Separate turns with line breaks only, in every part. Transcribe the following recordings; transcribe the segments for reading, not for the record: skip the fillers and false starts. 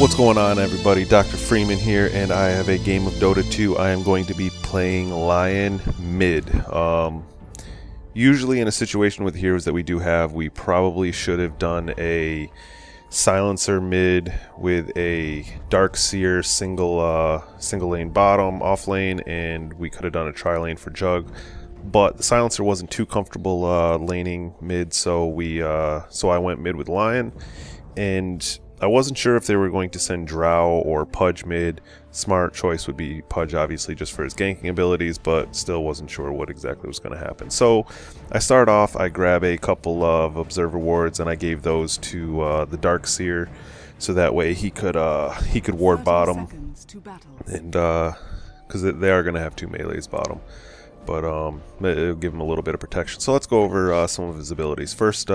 What's going on, everybody? DrFreeman here, and I have a game of Dota 2. I am going to be playing Lion mid. Usually in a situation with heroes that we do have, we probably should have done a silencer mid with a dark seer single lane bottom off lane, and we could have done a tri lane for Jug. But the silencer wasn't too comfortable laning mid, so I went mid with Lion, and I wasn't sure if they were going to send Drow or Pudge mid. Smart choice would be Pudge, obviously, just for his ganking abilities, but still wasn't sure what exactly was going to happen. So I start off, I grab a couple of Observer Wards, and I gave those to the Dark Seer, so that way he could ward bottom, and because they are going to have two melees bottom. But it'll give him a little bit of protection. So let's go over some of his abilities. First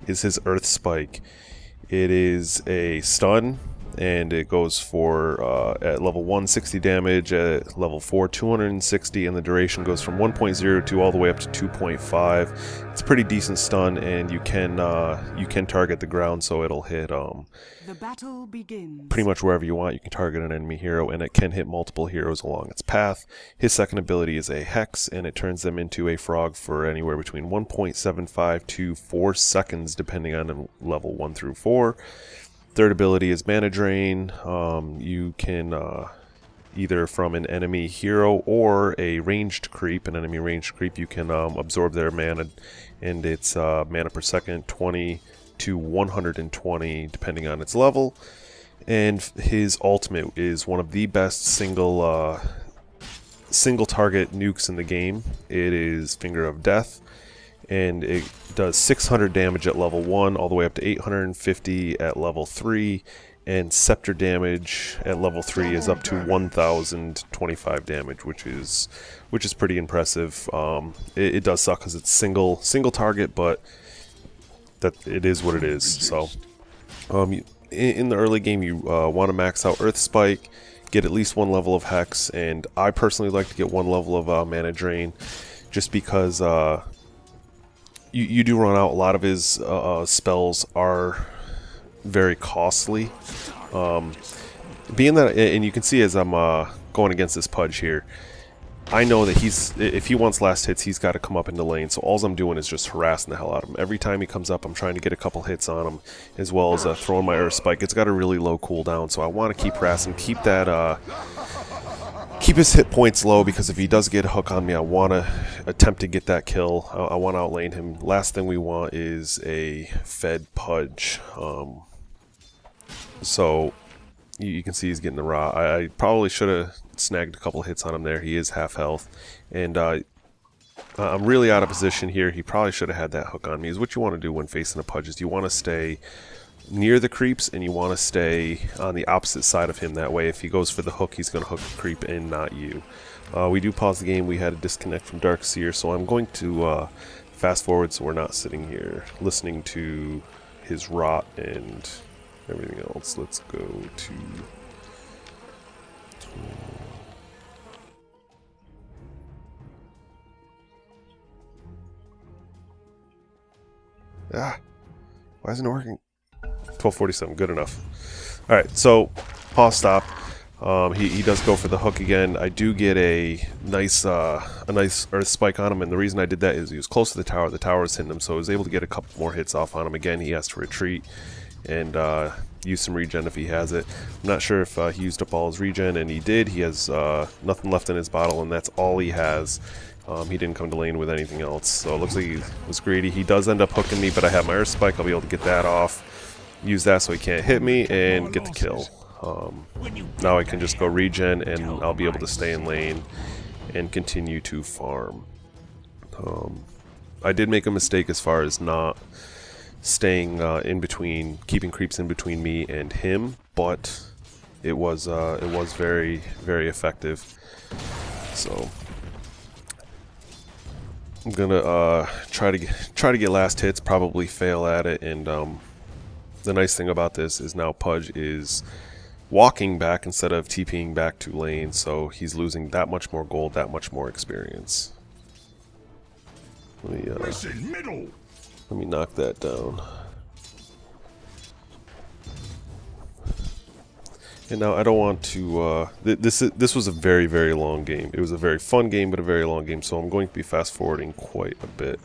is his Earth Spike. It is a stun, and it goes for at level 1 60 damage, at level 4 260, and the duration goes from 1.02 all the way up to 2.5. It's a pretty decent stun, and you can target the ground, so it'll hit
the battle begins.
Pretty much wherever you want. You can target an enemy hero, and it can hit multiple heroes along its path. His second ability is a Hex, and it turns them into a frog for anywhere between 1.75 to 4 seconds, depending on level 1 through 4. Third ability is Mana Drain. You can either from an enemy hero or a ranged creep, an enemy ranged creep, you can absorb their mana, and it's mana per second, 20 to 120 depending on its level. And his ultimate is one of the best single target nukes in the game. It is Finger of Death, and it does 600 damage at level 1 all the way up to 850 at level 3, and scepter damage at level 3 is up to 1025 damage, which is pretty impressive. It does suck because it's single target, but that it is what it is. So in the early game, you want to max out Earth Spike, get at least 1 level of Hex, and I personally like to get 1 level of Mana Drain, just because you do run out. A lot of his spells are very costly. Being that, and you can see as I'm going against this Pudge here, I know that if he wants last hits, he's got to come up into lane, so all I'm doing is just harassing the hell out of him. Every time he comes up, I'm trying to get a couple hits on him, as well as throwing my Earth Spike. It's got a really low cooldown, so I want to keep harassing, keep his hit points low, because if he does get a hook on me, I want to attempt to get that kill. I want to outlane him. Last thing we want is a fed Pudge. So you can see he's getting the raw. I probably should have snagged a couple hits on him there. He is half health, and I'm really out of position here. He probably should have had that hook on me. Is what you want to do when facing a Pudge, is you want to stay near the creeps, and you want to stay on the opposite side of him. That way, if he goes for the hook, he's going to hook the creep and not you. We do pause the game. We had a disconnect from Dark Seer, so I'm going to fast forward so we're not sitting here listening to his rot and everything else. Let's go to why isn't it working? 1247, good enough. Alright, so pause stop. He does go for the hook again. I do get a nice Earth Spike on him, and the reason I did that is he was close to the tower. The tower was hitting him, so I was able to get a couple more hits off on him. Again, he has to retreat and use some regen if he has it. I'm not sure if he used up all his regen, and he did. He has nothing left in his bottle, and that's all he has. He didn't come to lane with anything else, so it looks like he was greedy. He does end up hooking me, but I have my Earth Spike. I'll be able to get that off, use that so he can't hit me, and get the kill. Now I can just go regen, and I'll be able to stay in lane and continue to farm. I did make a mistake as far as not staying in between, keeping creeps in between me and him, but it was very, very effective. So I'm gonna try to get last hits, probably fail at it, and the nice thing about this is now Pudge is walking back instead of TPing back to lane, so he's losing that much more gold, that much more experience. Let me knock that down. And now I don't want to. This was a very, very long game. It was a very fun game, but a very long game. So I'm going to be fast forwarding quite a bit.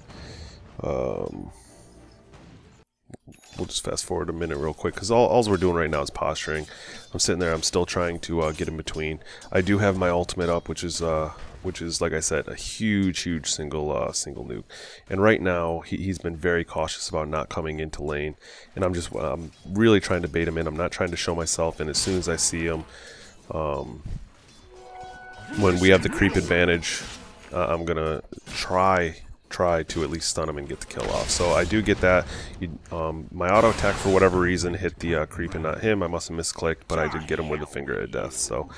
We'll just fast forward a minute real quick, because all we're doing right now is posturing. I'm sitting there. I'm still trying to get in between. I do have my ultimate up, which is like I said, a huge single nuke. And right now he's been very cautious about not coming into lane, and I'm really trying to bait him in. I'm not trying to show myself. And as soon as I see him, when we have the creep advantage, I'm gonna try to at least stun him and get the kill off. So I do get that. My auto attack, for whatever reason, hit the creep and not him. I must have misclicked, but I did get him with the finger of death. So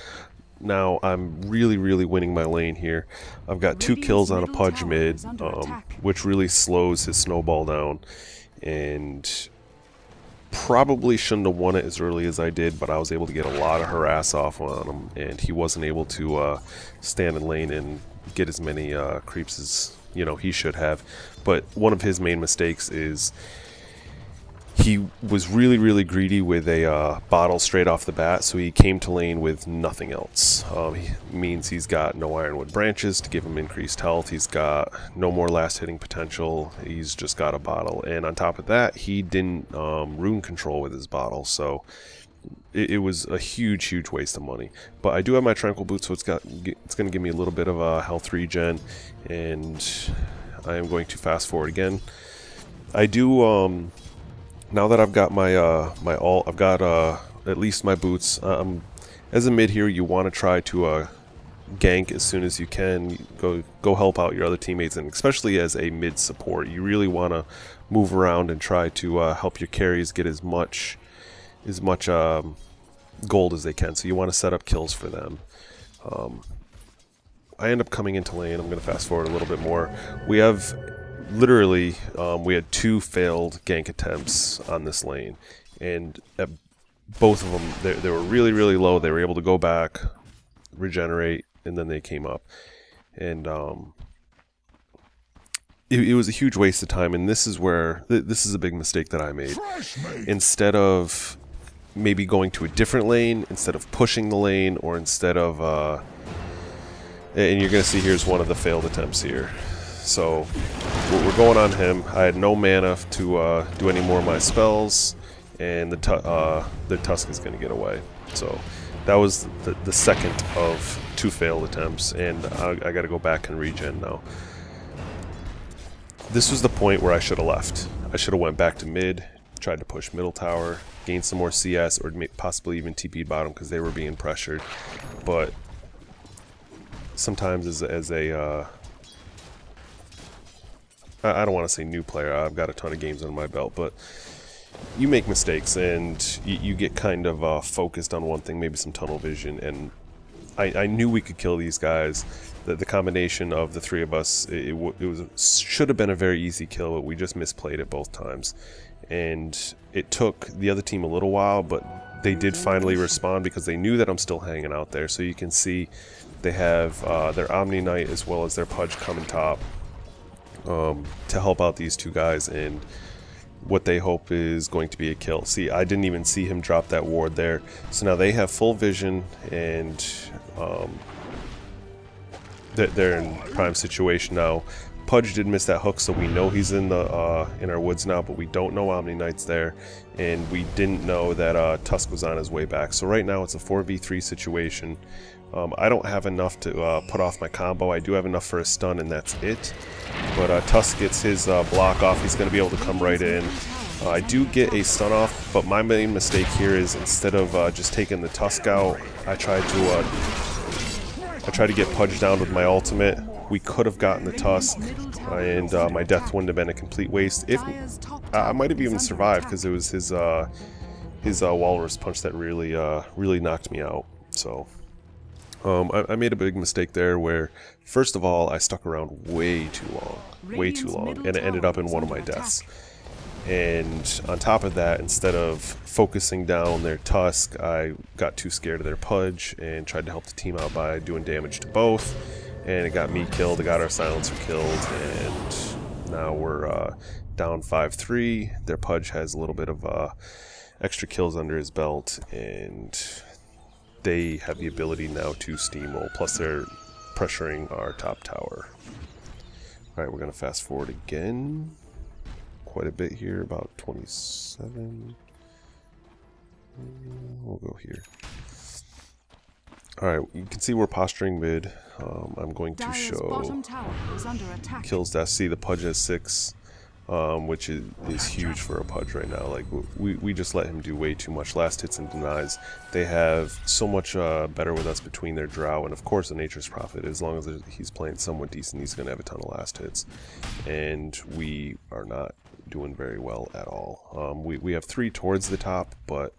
now I'm really winning my lane here. I've got 2 kills on a Pudge mid, which really slows his snowball down, and probably shouldn't have won it as early as I did, but I was able to get a lot of harass off on him, and he wasn't able to stand in lane and get as many creeps as he should have. But one of his main mistakes is he was really greedy with a bottle straight off the bat, so he came to lane with nothing else. Means he's got no ironwood branches to give him increased health. He's got no more last hitting potential. He's just got a bottle, and on top of that, he didn't rune control with his bottle, so it was a huge waste of money. But I do have my tranquil boot, so it's going to give me a little bit of a health regen, and I am going to fast forward again. I do now that I've got my ult, I've got at least my boots. As a mid here, you want to try to gank as soon as you can. Go help out your other teammates, and especially as a mid support, you really want to move around and try to help your carries get as much gold as they can. So you want to set up kills for them. I end up coming into lane. I'm going to fast forward a little bit more. We have literally we had 2 failed gank attempts on this lane, and at both of them they were really low. They were able to go back, regenerate, and then they came up, and it was a huge waste of time. And this is where this is a big mistake that I made. Instead of maybe going to a different lane, instead of pushing the lane, or instead of and you're gonna see here's one of the failed attempts here. So we're going on him. I had no mana to do any more of my spells, and the Tusk is gonna get away. So that was the second of 2 failed attempts, and I gotta go back and regen now. This was the point where I should have left. I should have went back to mid, tried to push middle tower, gain some more CS, or possibly even TP'd bottom because they were being pressured. But sometimes as a I don't want to say new player, I've got a ton of games under my belt, but you make mistakes and you get kind of focused on one thing, maybe some tunnel vision, and I knew we could kill these guys. The combination of the 3 of us, should have been a very easy kill, but we just misplayed it both times. And it took the other team a little while, but they did finally respond because they knew that I'm still hanging out there. So you can see they have their Omni Knight as well as their Pudge coming top to help out these 2 guys, and what they hope is going to be a kill. See, I didn't even see him drop that ward there. So now they have full vision, and they're in prime situation now. Pudge did miss that hook, so we know he's in our woods now, but we don't know Omni Knight's there, and we didn't know that Tusk was on his way back. So right now it's a 4v3 situation. I don't have enough to put off my combo. I do have enough for a stun, and that's it. But Tusk gets his block off. He's going to be able to come right in. I do get a stun off, but my main mistake here is instead of just taking the Tusk out, I tried to get Pudge down with my ultimate. We could have gotten the Tusk, and my death wouldn't have been a complete waste. If I might have even survived, because it was his Walrus Punch that really knocked me out. So I made a big mistake there where, first of all, I stuck around way too long, and it ended up in one of my deaths. And on top of that, instead of focusing down their Tusk, I got too scared of their Pudge and tried to help the team out by doing damage to both. And it got me killed, it got our Silencer killed, and now we're down 5-3. Their Pudge has a little bit of extra kills under his belt, and they have the ability now to steamroll, plus they're pressuring our top tower. Alright, we're going to fast forward again quite a bit here, about 27. We'll go here. Alright, you can see we're posturing mid. I'm going to show kills death. See, the Pudge has 6, which is huge for a Pudge right now. Like, we just let him do way too much. Last hits and denies. They have so much better with us between their Drow, and of course the Nature's Prophet. As long as he's playing somewhat decent, he's going to have a ton of last hits. And we are not doing very well at all. We have 3 towards the top, but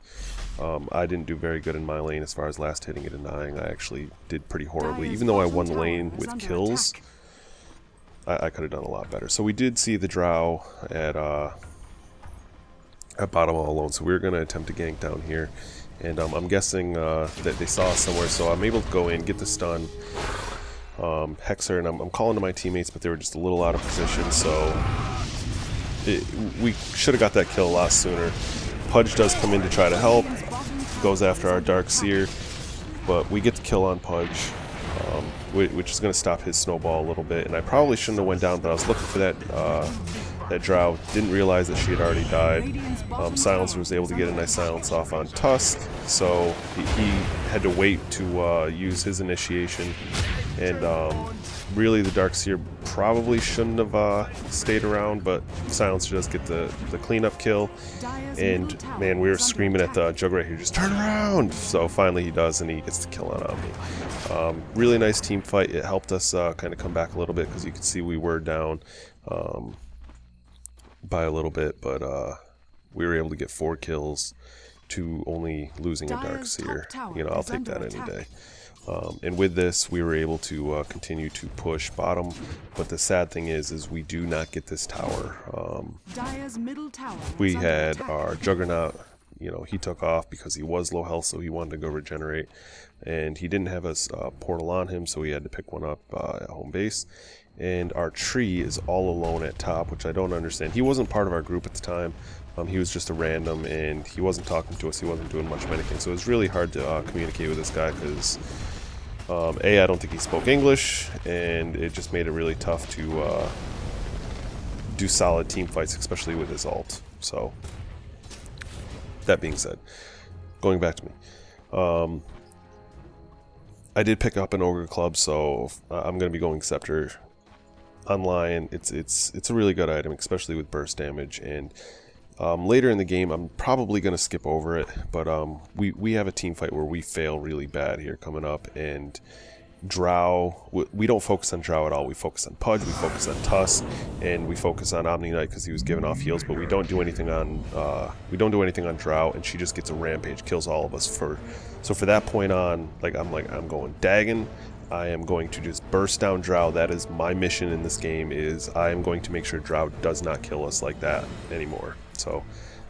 I didn't do very good in my lane as far as last hitting and denying. I actually did pretty horribly. Even though I won the lane with kills, I could have done a lot better. So we did see the Drow at bottom all alone, so we were going to attempt to gank down here. And I'm guessing that they saw us somewhere, so I'm able to go in, get the stun, Hexer, and I'm calling to my teammates, but they were just a little out of position, so we should have got that kill a lot sooner. Pudge does come in to try to help, goes after our Dark Seer, but we get the kill on Pudge, which is going to stop his snowball a little bit. And I probably shouldn't have went down, but I was looking for that Drow. Didn't realize that she had already died. Silencer was able to get a nice silence off on Tusk, so he had to wait to use his initiation. And really, the Dark Seer probably shouldn't have stayed around, but Silencer does get the cleanup kill. And man, we were screaming at the Jug right here, just turn around! So finally he does, and he gets the kill on Omni. Really nice team fight. It helped us kind of come back a little bit, because you can see we were down by a little bit, but we were able to get 4 kills to only losing a Dark Seer. You know, I'll take that any day. And with this, we were able to continue to push bottom, but the sad thing is we do not get this tower. We had our Juggernaut, you know, he took off because he was low health, so he wanted to go regenerate, and he didn't have a portal on him, so he had to pick one up at home base. And our tree is all alone at top, which I don't understand. He wasn't part of our group at the time. He was just a random, and he wasn't talking to us. He wasn't doing much of anything, so it was really hard to communicate with this guy, because I don't think he spoke English, and it just made it really tough to do solid team fights, especially with his ult. So, that being said, going back to me, I did pick up an Ogre Club, so I'm going to be going Scepter online. It's a really good item, especially with burst damage, and later in the game I'm probably going to skip over it, but we have a team fight where we fail really bad here coming up, and Drow, we don't focus on Drow at all. We focus on Pudge, we focus on Tusk, and we focus on Omni Knight because he was giving off heals, but we don't do anything on Drow, and she just gets a rampage, kills all of us. So for that point on, I'm going Dagon. I am going to just burst down Drow. That is my mission in this game, is I am going to make sure Drow does not kill us like that anymore. So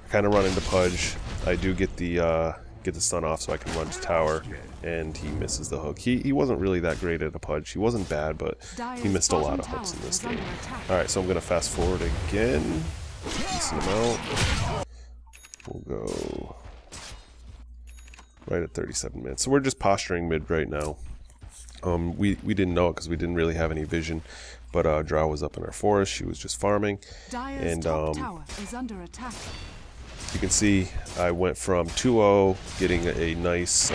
I kind of run into Pudge. I do get the stun off so I can run to tower, and he misses the hook. He wasn't really that great at a Pudge. He wasn't bad, but he missed a lot of hooks in this game. Alright, so I'm going to fast forward again. Decent amount. We'll go right at 37 minutes. So we're just posturing mid right now. We didn't know it because we didn't really have any vision, but Drow was up in our forest. She was just farming, and you can see I went from 2-0, getting a nice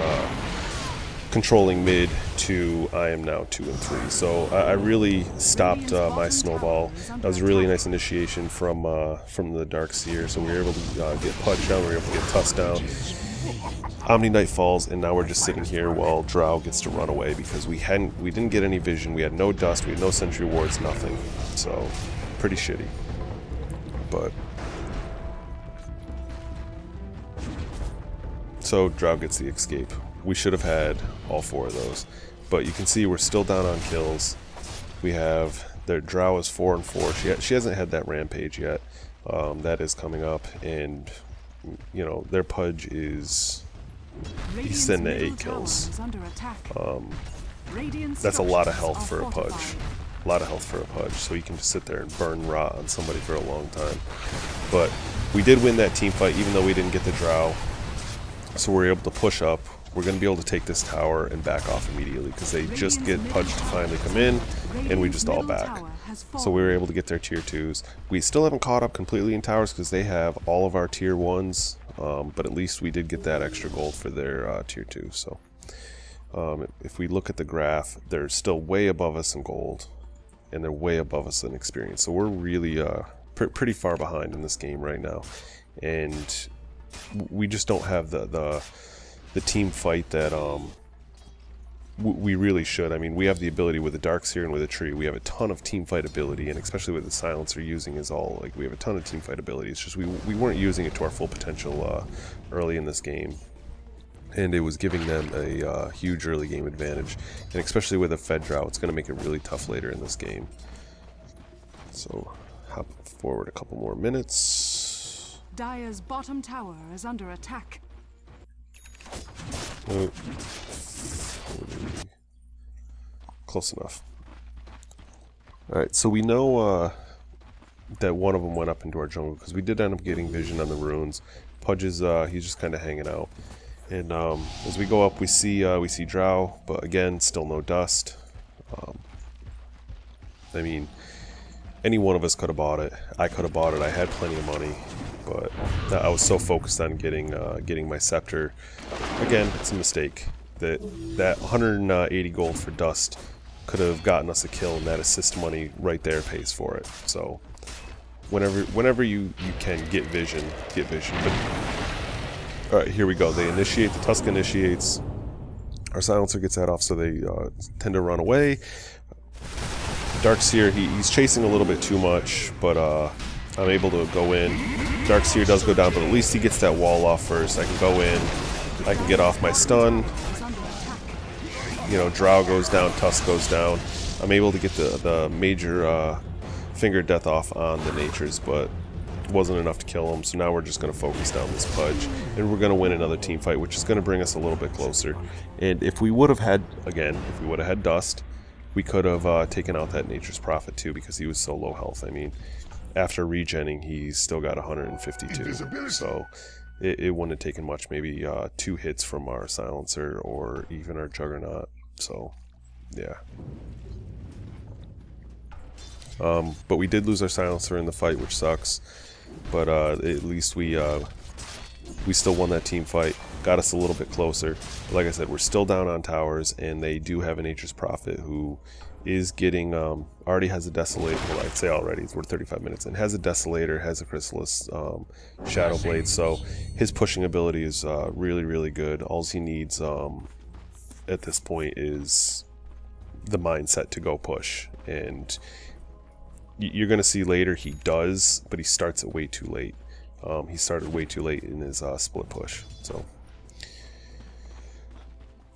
controlling mid, to I am now 2-3. So I really stopped my snowball. That was a really nice initiation from the Dark Seer. So we were able to get Pudge down, we were able to get Tusk down. Omni Knight falls, and now we're just sitting here while Drow gets to run away because we didn't get any vision. We had no dust, we had no sentry wards, nothing. So pretty shitty. But so Drow gets the escape. We should have had all 4 of those, but you can see we're still down on kills. We have their Drow is 4 and 4. She hasn't had that rampage yet. That is coming up, and you know their Pudge is. He's sitting at 8 kills. That's a lot of health for a Pudge. A lot of health for a Pudge. So you can just sit there and burn rot on somebody for a long time. But we did win that team fight, even though we didn't get the Drow. So we were able to push up. we're going to be able to take this tower and back off immediately because they just get Pudge to finally come in, and we just all back. So we were able to get their tier 2s. We still haven't caught up completely in towers because they have all of our tier 1s, but at least we did get that extra gold for their tier 2. So if we look at the graph, they're still way above us in gold, and they're way above us in experience. So we're really pretty far behind in this game right now, and we just don't have the team fight that we really should. I mean, we have the ability with the Darkseer and with a tree. We have a ton of team fight ability, and especially with the Silencer using is all, like, we have a ton of team fight ability. It's just we weren't using it to our full potential early in this game, and it was giving them a huge early game advantage, and especially with a Fed drought, it's going to make it really tough later in this game. So hop forward a couple more minutes.
Dire's bottom tower is under attack.
Close enough. Alright, so we know that one of them went up into our jungle because we did end up getting vision on the runes. Pudge is he's just kind of hanging out, and as we go up, we see Drow, but again, still no dust. I mean, any one of us could have bought it. I could have bought it. I had plenty of money, but I was so focused on getting my scepter. Again, it's a mistake. That 180 gold for dust could have gotten us a kill, and that assist money right there pays for it. So whenever you can get vision, get vision. But all right, here we go. They initiate. The Tusk initiates. Our Silencer gets that off, so they tend to run away. Darkseer, he's chasing a little bit too much, but I'm able to go in. Darkseer does go down, but at least he gets that wall off first. I can go in. I can get off my stun. You know, Drow goes down, Tusk goes down. I'm able to get the major finger death off on the natures, but it wasn't enough to kill him. So now we're just going to focus down this Pudge, and we're going to win another team fight, which is going to bring us a little bit closer. And if we would have had, again, if we would have had dust, we could have taken out that Nature's Prophet too, because he was so low health. I mean, after regenning, he's still got 152. So it wouldn't have taken much, maybe 2 hits from our Silencer or even our Juggernaut. So, yeah. But we did lose our Silencer in the fight, which sucks. But at least we still won that team fight. Got us a little bit closer. Like I said, we're still down on towers, and they do have a Nature's Prophet who is getting, already has a Desolator, well, I'd say already, we're 35 minutes in, has a Desolator, has a Chrysalis, Shadow Blade, so his pushing ability is really, really good. All he needs at this point is the mindset to go push, and you're going to see later he does, but he starts it way too late. He started way too late in his split push, so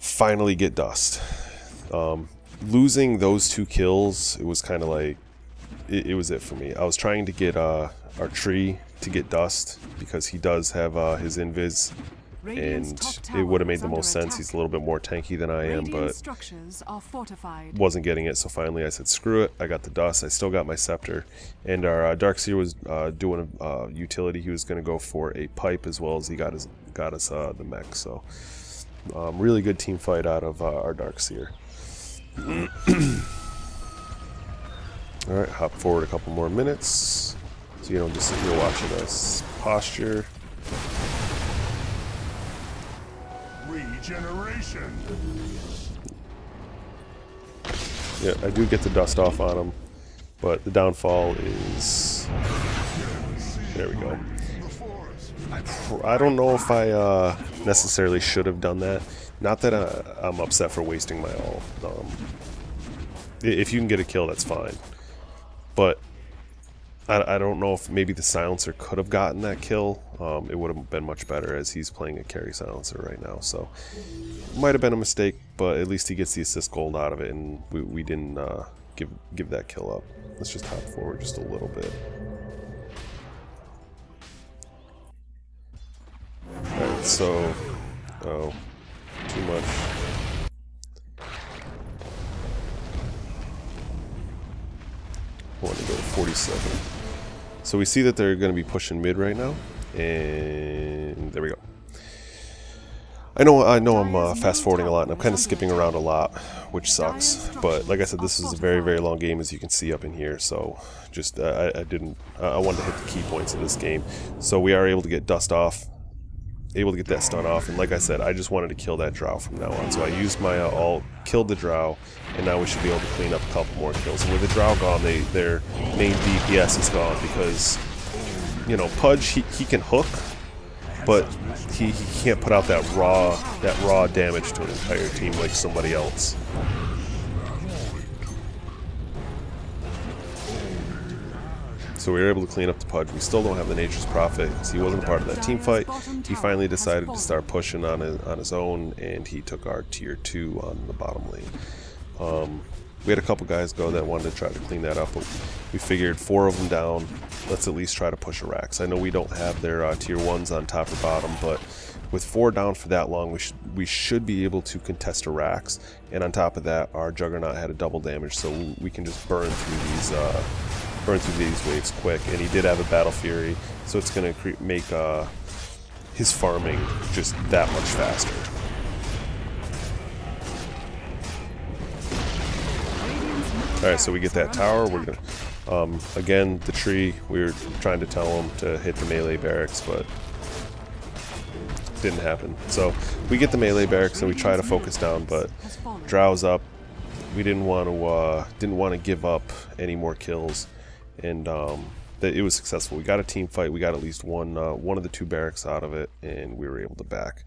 finally get dust. Losing those 2 kills, it was kind of like, it was it for me. I was trying to get our tree to get dust because he does have his invis, and it would have made the most sense. He's a little bit more tanky than I am, but wasn't getting it. So finally I said, screw it. I got the dust. I still got my scepter, and our Darkseer was doing a utility. He was going to go for a pipe as well as he got us the mech. So really good team fight out of our Darkseer. Alright, hop forward a couple more minutes so you don't just sit here watching us posture. Regeneration. Yeah, I do get the dust off on him, but the downfall is, there we go. I don't know if I necessarily should have done that. Not that I'm upset for wasting my all. If you can get a kill, that's fine. But I don't know if maybe the Silencer could have gotten that kill. It would have been much better as he's playing a carry Silencer right now. So might have been a mistake, but at least he gets the assist gold out of it, and we didn't give that kill up. Let's just hop forward just a little bit. Alright, so... oh. Too much. I want to go to 47. So we see that they're going to be pushing mid right now, and there we go. I know I'm fast forwarding a lot, and I'm kind of skipping around a lot, which sucks. But like I said, this is a very, very long game, as you can see up in here. So just I wanted to hit the key points of this game. So we are able to get dust off, able to get that stun off, and like I said, I just wanted to kill that drow from now on. So I used my ult, killed the drow, and now we should be able to clean up a couple more kills. And with the drow gone, their main DPS is gone because, you know, Pudge he can hook, but he can't put out that raw damage to an entire team like somebody else. So we were able to clean up the Pudge. We still don't have the Nature's Prophet because he wasn't part of that team fight. He finally decided to start pushing on his own, and he took our tier 2 on the bottom lane. We had a couple guys go that wanted to try to clean that up, but we figured 4 of them down, let's at least try to push a Rax. I know we don't have their tier 1s on top or bottom, but with 4 down for that long, we should be able to contest a Rax. And on top of that, our Juggernaut had a double damage, so we can just burn through these waves quick. And he did have a Battle Fury, so it's going to make his farming just that much faster. Alright, so we get that tower. We're gonna again, the tree, we were trying to tell him to hit the melee barracks, but didn't happen. So we get the melee barracks and we try to focus down, but drow's up. We didn't want to give up any more kills, and it was successful. We got a team fight. We got at least one of the 2 barracks out of it, and we were able to back.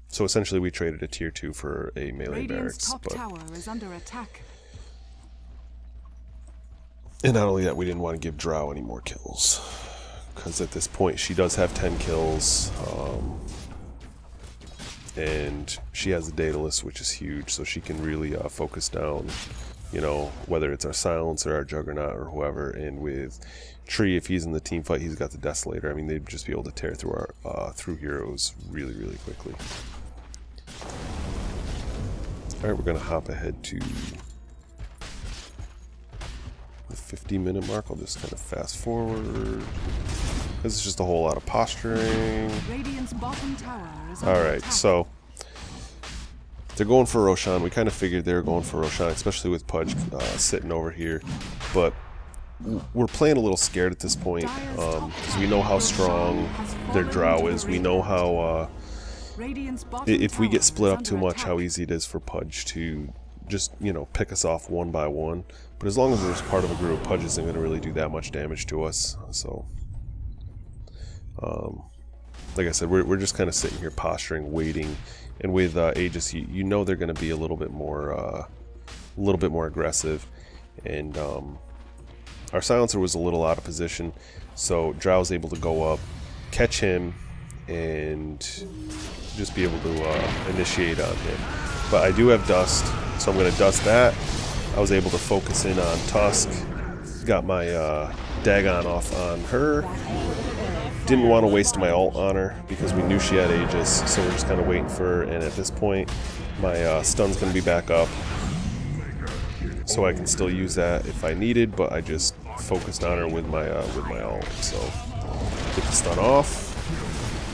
So essentially, we traded a tier 2 for a melee barracks.
Top tower is under attack.
And not only that, we didn't want to give Drow any more kills, because at this point she does have 10 kills, and she has a Daedalus, which is huge, so she can really focus down, you know, whether it's our Silencer, our Juggernaut, or whoever. And with Tree, if he's in the team fight, he's got the Desolator. I mean, they'd just be able to tear through our through heroes really, really quickly. Alright, we're going to hop ahead to the 50-minute mark. I'll just kind of fast forward. This is just a whole lot of posturing. Alright, so they're going for Roshan. We kind of figured they were going for Roshan, especially with Pudge sitting over here. But we're playing a little scared at this point, because we know how strong their Drow is. We know how, if we get split up too much, how easy it is for Pudge to just, you know, pick us off one by one. But as long as there's part of a group, Pudge isn't going to really do that much damage to us. So, like I said, we're just kind of sitting here posturing, waiting. And with Aegis, you know they're going to be a little bit more aggressive. And our Silencer was a little out of position, so Drow's able to go up, catch him, and just be able to initiate on him. But I do have Dust, so I'm going to dust that. I was able to focus in on Tusk, got my Dagon off on her. Didn't want to waste my ult on her because we knew she had Aegis, so we're just kind of waiting for her. And at this point, my stun's going to be back up, so I can still use that if I needed. But I just focused on her with my ult. So get the stun off.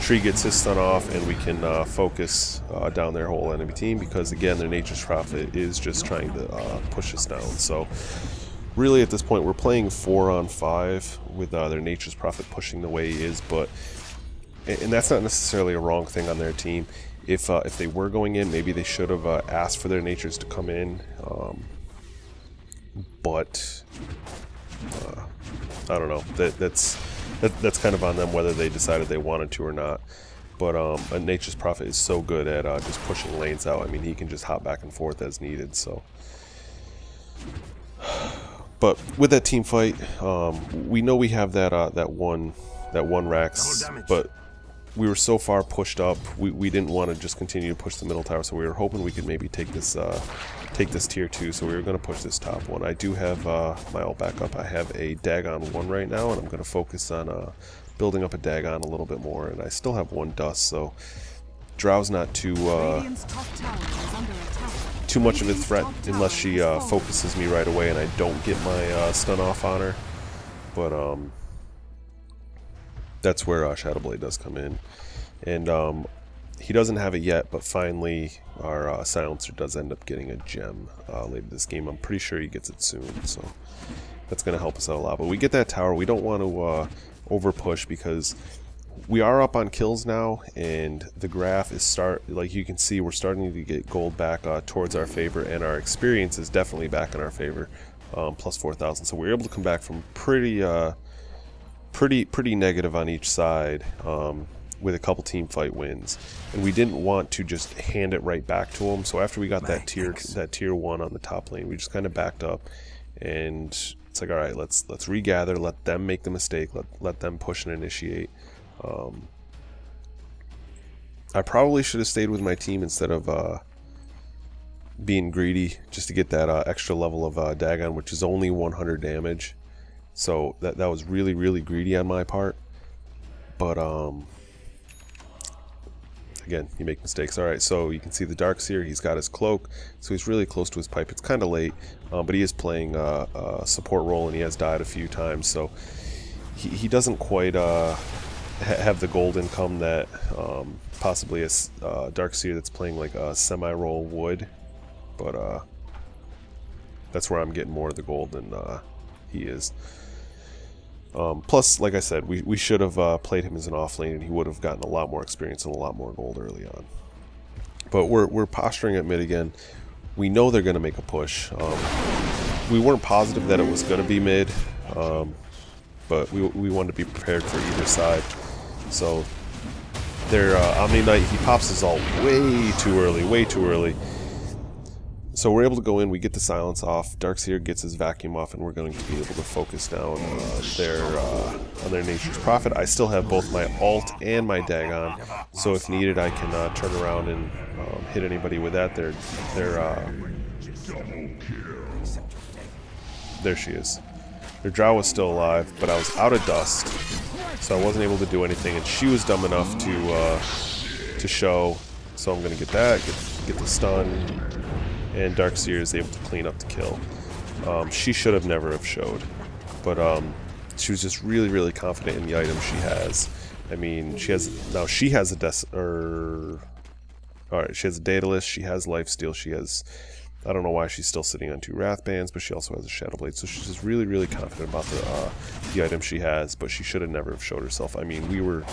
Tree gets his stun off, and we can focus down their whole enemy team, because again, their Nature's Prophet is just trying to push us down. So really at this point we're playing 4-on-5 with their Nature's Prophet pushing the way he is, and that's not necessarily a wrong thing on their team. If they were going in, maybe they should have asked for their Natures to come in, but I don't know. That's kind of on them whether they decided they wanted to or not. But a Nature's Prophet is so good at just pushing lanes out. I mean, he can just hop back and forth as needed. So, but with that team fight, we know we have that one Rax, but we were so far pushed up, we didn't want to just continue to push the middle tower. So we were hoping we could maybe take this tier 2. So we were going to push this top one. I do have my ult back up. I have a Dagon 1 right now, and I'm going to focus on building up a Dagon a little bit more. And I still have 1 Dust, so Drow's not too much of a threat unless she focuses me right away and I don't get my stun off on her. But that's where Shadowblade does come in. And He doesn't have it yet, but finally our silencer does end up getting a gem later this game. I'm pretty sure he gets it soon, so that's going to help us out a lot. But we get that tower. We don't want to over push because we are up on kills now, and the graph is like you can see, we're starting to get gold back towards our favor, and our experience is definitely back in our favor, plus 4,000. So we're able to come back from pretty negative on each side. With a couple team fight wins, and we didn't want to just hand it right back to them. So after we got that tier 1 on the top lane, we just kind of backed up, and it's like, all right, let's regather, let them make the mistake, let them push and initiate. I probably should have stayed with my team instead of being greedy just to get that extra level of Dagon, which is only 100 damage. So that was really greedy on my part, but again, you make mistakes. Alright, so you can see the Darkseer, he's got his cloak, so he's really close to his pipe. It's kind of late, but he is playing a support role, and he has died a few times, so he doesn't quite have the gold income that possibly a Darkseer that's playing like a semi-role would, but that's where I'm getting more of the gold than he is. Plus, like I said, we should have played him as an offlane, and he would have gotten a lot more experience and a lot more gold early on. But we're posturing at mid again. We know they're going to make a push. We weren't positive that it was going to be mid, but we wanted to be prepared for either side. So their Omni Knight, he pops his ult way too early. So we're able to go in, we get the silence off, Darkseer gets his vacuum off, and we're going to be able to focus down on their Nature's Prophet. I still have both my ult and my Dagon, so if needed I can turn around and hit anybody with that. There she is. Their Drow was still alive, but I was out of dust, so I wasn't able to do anything, and she was dumb enough to show, so I'm going to get that, get the stun. And Darkseer is able to clean up the kill. She should have never have showed, but she was just really confident in the item she has. I mean, she has a she has a Daedalus, she has Lifesteal, she has, I don't know why she's still sitting on 2 Wrath Bands, but she also has a Shadow Blade, so she's just really confident about the item she has, but she should have never have showed herself. I mean, we were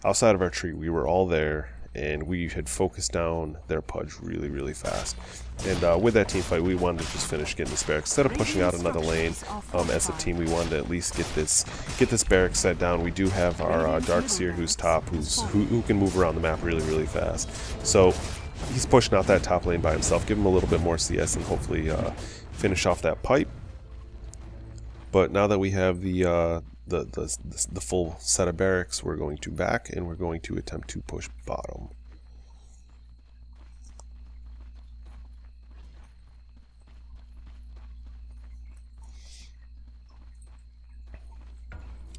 outside of our tree, we were all there, and we had focused down their Pudge really fast. And with that team fight, we wanted to just finish getting this barracks. Instead of pushing out another lane, as a team, we wanted to at least get this barracks set down. We do have our Darkseer who's top, who can move around the map really fast. So he's pushing out that top lane by himself. Give him a little bit more CS and hopefully finish off that pipe. But now that we have the full set of barracks, we're going to back, and we're going to attempt to push bottom.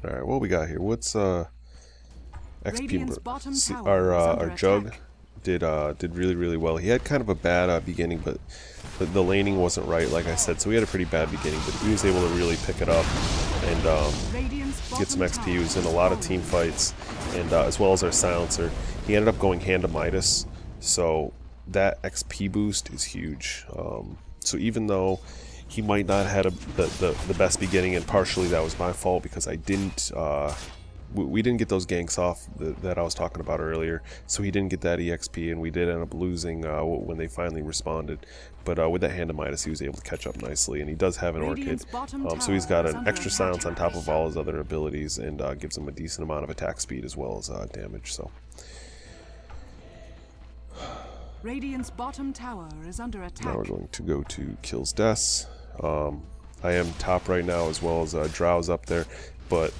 Alright, what we got here? What's XP? Our Jug did really well. He had kind of a bad beginning, but the laning wasn't right, like I said, so he had a pretty bad beginning, but he was able to really pick it up and get some XP. He was in a lot of team fights, and as well as our silencer. He ended up going hand to Midas, so that XP boost is huge. So even though he might not have had the best beginning, and partially that was my fault because I didn't we didn't get those ganks off that I was talking about earlier, so he didn't get that EXP, and we did end up losing when they finally responded. But with that Hand of Midas, he was able to catch up nicely, and he does have an Orchid, so he's got an extra silence on top of all his other abilities, and gives him a decent amount of attack speed as well as damage. So
Radiant's bottom tower is under attack.
now we're going to go to kills deaths. I am top right now, as well as Drow's up there, but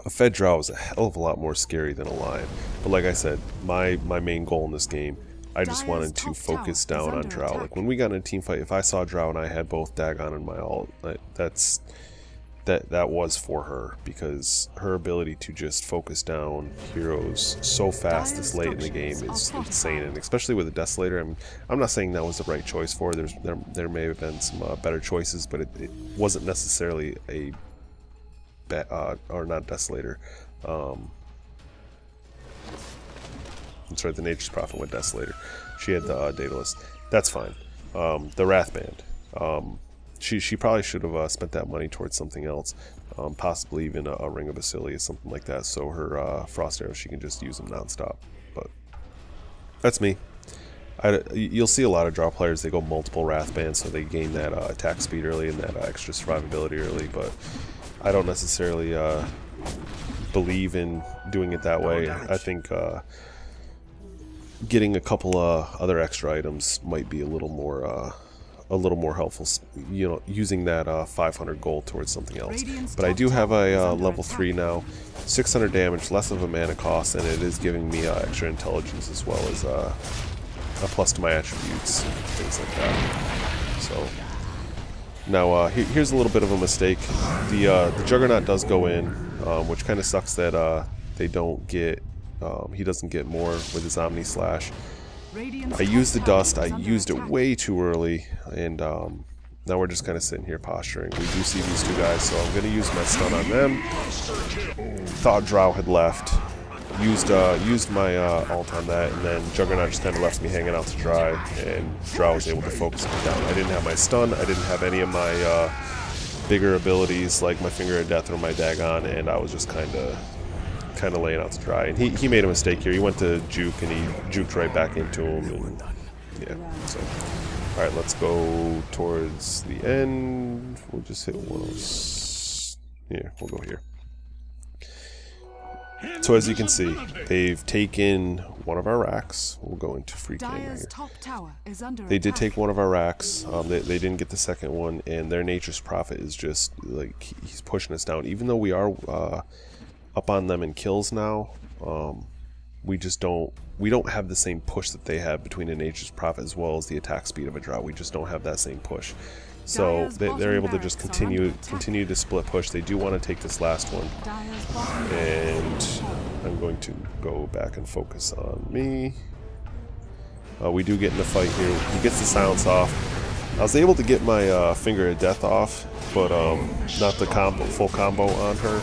a fed Drow is a hell of a lot more scary than a lion. But like I said, my main goal in this game, I just wanted to focus down on Drow. Like when we got in a team fight, if I saw Drow and I had both Dagon and my ult, that was for her, because her ability to just focus down heroes so fast this late in the game is insane, and especially with the Desolator. I mean, I'm not saying that was the right choice for her. There may have been some better choices, but it wasn't necessarily a or not Desolator. That's right, the Nature's Prophet went Desolator. She had the Daedalus. That's fine. The Wrathband. She probably should have spent that money towards something else. Possibly even a Ring of Basilia, something like that. So her Frost Arrows, she can just use them nonstop. But that's me. You'll see a lot of draw players, they go multiple Wrathbands, so they gain that attack speed early and that extra survivability early. But I don't necessarily believe in doing it that way. I think getting a couple other extra items might be a little more helpful, you know, using that 500 gold towards something else. But I do have a level 3 now, 600 damage, less of a mana cost, and it is giving me extra intelligence as well as a plus to my attributes, things like that. So now here's a little bit of a mistake. The Juggernaut does go in, which kind of sucks that they don't get. He doesn't get more with his Omni Slash. I used the dust, I used it way too early, and now we're just kind of sitting here posturing. We do see these two guys, so I'm going to use my stun on them. Thought Drow had left. Used my ult on that, and then Juggernaut just kind of left me hanging out to dry, and Drow was able to focus me down. I didn't have my stun, I didn't have any of my bigger abilities like my Finger of Death or my Dagon, and I was just kind of laying out to dry. And he made a mistake here. He went to juke and he juked right back into him. And yeah, so alright, let's go towards the end. We'll just hit one of those. Here, we'll go here. So as you can see, they've taken one of our racks. We'll go into free game here. They did take one of our racks. They didn't get the second one, and their Nature's Prophet is just like he's pushing us down. Even though we are up on them in kills now, we don't have the same push that they have between a Nature's Prophet as well as the attack speed of a Drow. We just don't have that same push. So they're able to just continue to split push. They do want to take this last one, and I'm going to go back and focus on me. We do get in the fight here. He gets the silence off. I was able to get my Finger of Death off, but not the full combo on her,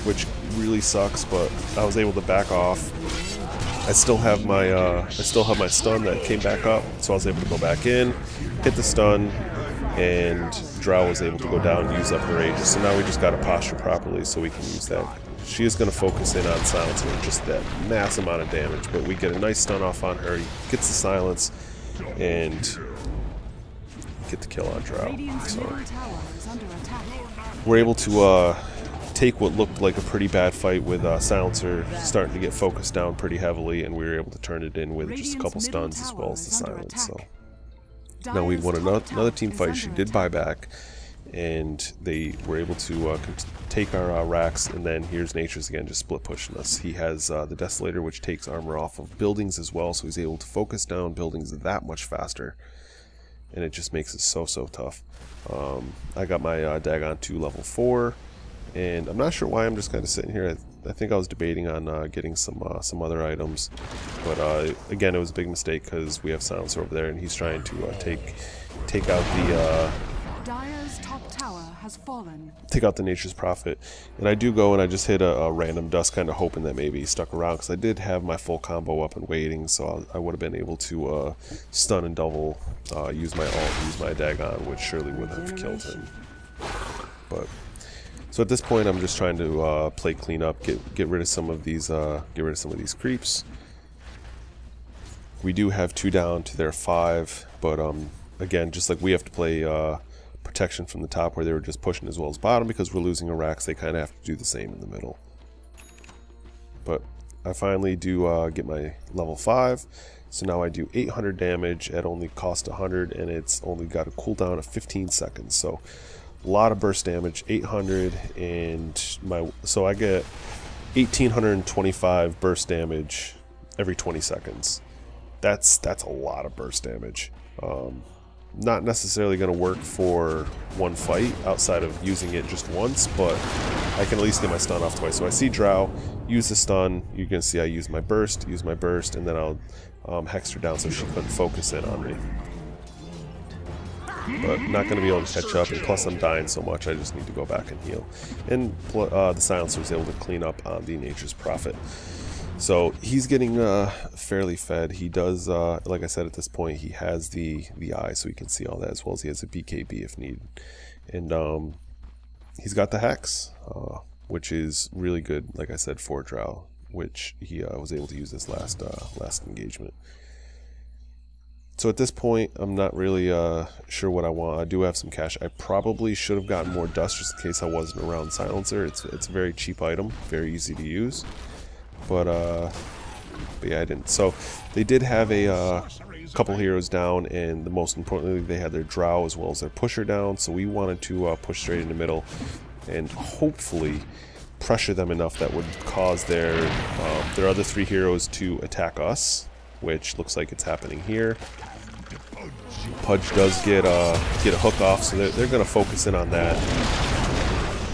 which really sucks. But I was able to back off. I still have my stun that came back up, so I was able to go back in, hit the stun, and Drow was able to go down and use up her Aegis. So now we just got to posture properly so we can use that. She is going to focus in on silence with just that mass amount of damage, but we get a nice stun off on her, gets the silence, and get the kill on Drow. So we're able to take what looked like a pretty bad fight with Silencer starting to get focused down pretty heavily, and we were able to turn it in with just a couple stuns as well as the silence. So now we won another team fight. She did buy back, and they were able to take our racks, and then here's Nature's again just split pushing us. He has the Desolator, which takes armor off of buildings as well, so he's able to focus down buildings that much faster, and it just makes it so tough. I got my Dagon 2 level 4, and I'm not sure why I'm just kind of sitting here. I think I was debating on getting some other items, but again, it was a big mistake because we have Silencer over there, and he's trying to take out the
Dire's top tower has fallen.
Take out the Nature's Prophet, and I do go and I just hit a random dust, kind of hoping that maybe he stuck around because I did have my full combo up and waiting, so I would have been able to stun and double, use my ult, use my Dagon, which surely would have killed him. But so at this point, I'm just trying to play clean up, get rid of some of these creeps. We do have 2 down to their 5, but again, just like we have to play protection from the top where they were just pushing as well as bottom, because we're losing our racks, they kind of have to do the same in the middle. But I finally do get my level 5, so now I do 800 damage at only cost 100, and it's only got a cooldown of 15 seconds. So a lot of burst damage, 800, and so I get 1825 burst damage every 20 seconds. That's a lot of burst damage. Not necessarily going to work for one fight outside of using it just once, but I can at least get my stun off twice. So I see Drow, use the stun, you can see I use my burst, and then I'll hex her down so she couldn't focus in on me. But not going to be able to catch up, and plus I'm dying so much I just need to go back and heal. And the Silencer is able to clean up on the Nature's Prophet. So he's getting fairly fed. He does, like I said, at this point, he has the eye, so he can see all that, as well as he has a BKB if needed. And he's got the Hex, which is really good, like I said, for Drow, which he was able to use this last engagement. So at this point, I'm not really sure what I want. I do have some cash. I probably should have gotten more dust just in case I wasn't around Silencer. It's a very cheap item, very easy to use. But yeah, I didn't. So they did have a couple heroes down, and the most importantly, they had their Drow as well as their pusher down. So we wanted to push straight in the middle and hopefully pressure them enough that would cause their other 3 heroes to attack us, which looks like it's happening here. Pudge does get a hook off, so they're going to focus in on that.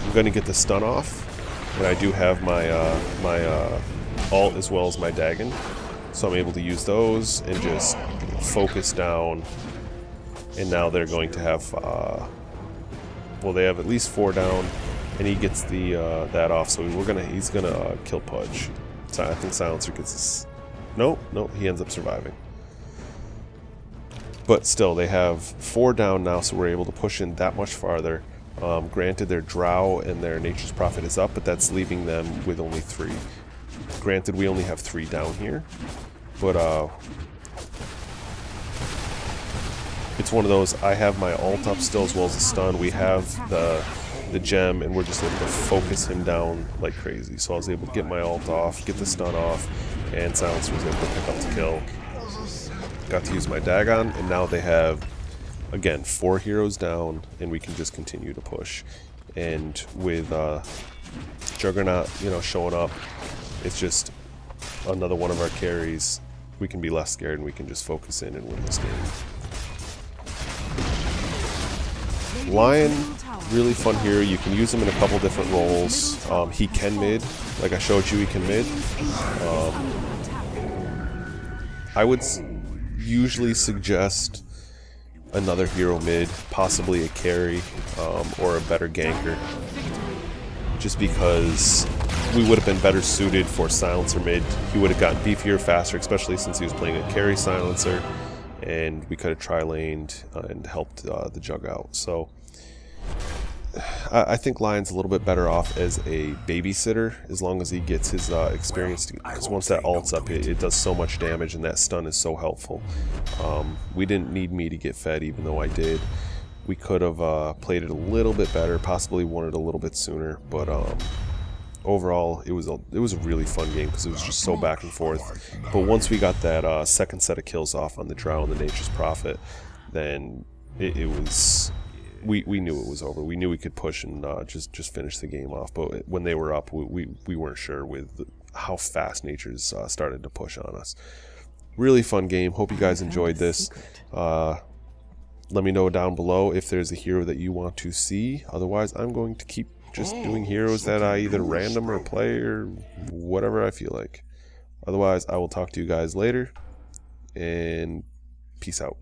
I'm going to get the stun off, and I do have my alt as well as my Dagon, so I'm able to use those and just focus down. And now they're going to have well, they have at least 4 down, and he gets the that off, so he's gonna kill Pudge. So I think Silencer gets this. Nope, he ends up surviving. But still, they have 4 down now, so we're able to push in that much farther. Granted, their Drow and their Nature's Prophet is up, but that's leaving them with only 3. Granted, we only have 3 down here, but it's one of those. I have my ult up still as well as the stun. We have the gem, and we're just able to focus him down like crazy. So I was able to get my ult off, get the stun off, and Silencer was able to pick up the kill. Got to use my Dagon, and now they have, again, 4 heroes down, and we can just continue to push. And with Juggernaut, showing up, it's just another one of our carries. We can be less scared, and we can just focus in and win this game. Lion, really fun hero. You can use him in a couple different roles. He can mid, like I showed you, he can mid. I would usually suggest another hero mid, possibly a carry, or a better ganker, just because we would have been better suited for Silencer mid. He would have gotten beefier faster, especially since he was playing a carry Silencer, and we could have tri-laned and helped the Jug out. So I think Lion's a little bit better off as a babysitter, as long as he gets his experience, because once that ult's up, it does so much damage, and that stun is so helpful. We didn't need me to get fed, even though I did. We could have played it a little bit better, possibly won it a little bit sooner, but overall it was a really fun game because it was just so back and forth. But once we got that second set of kills off on the Drow and the Nature's Prophet, then it was... We knew it was over. We knew we could push and just finish the game off. But when they were up, we weren't sure with how fast Nature's started to push on us. Really fun game. Hope you guys enjoyed this. Let me know down below if there's a hero that you want to see. Otherwise, I'm going to keep just doing heroes that I either random or play or whatever I feel like. Otherwise, I will talk to you guys later. And peace out.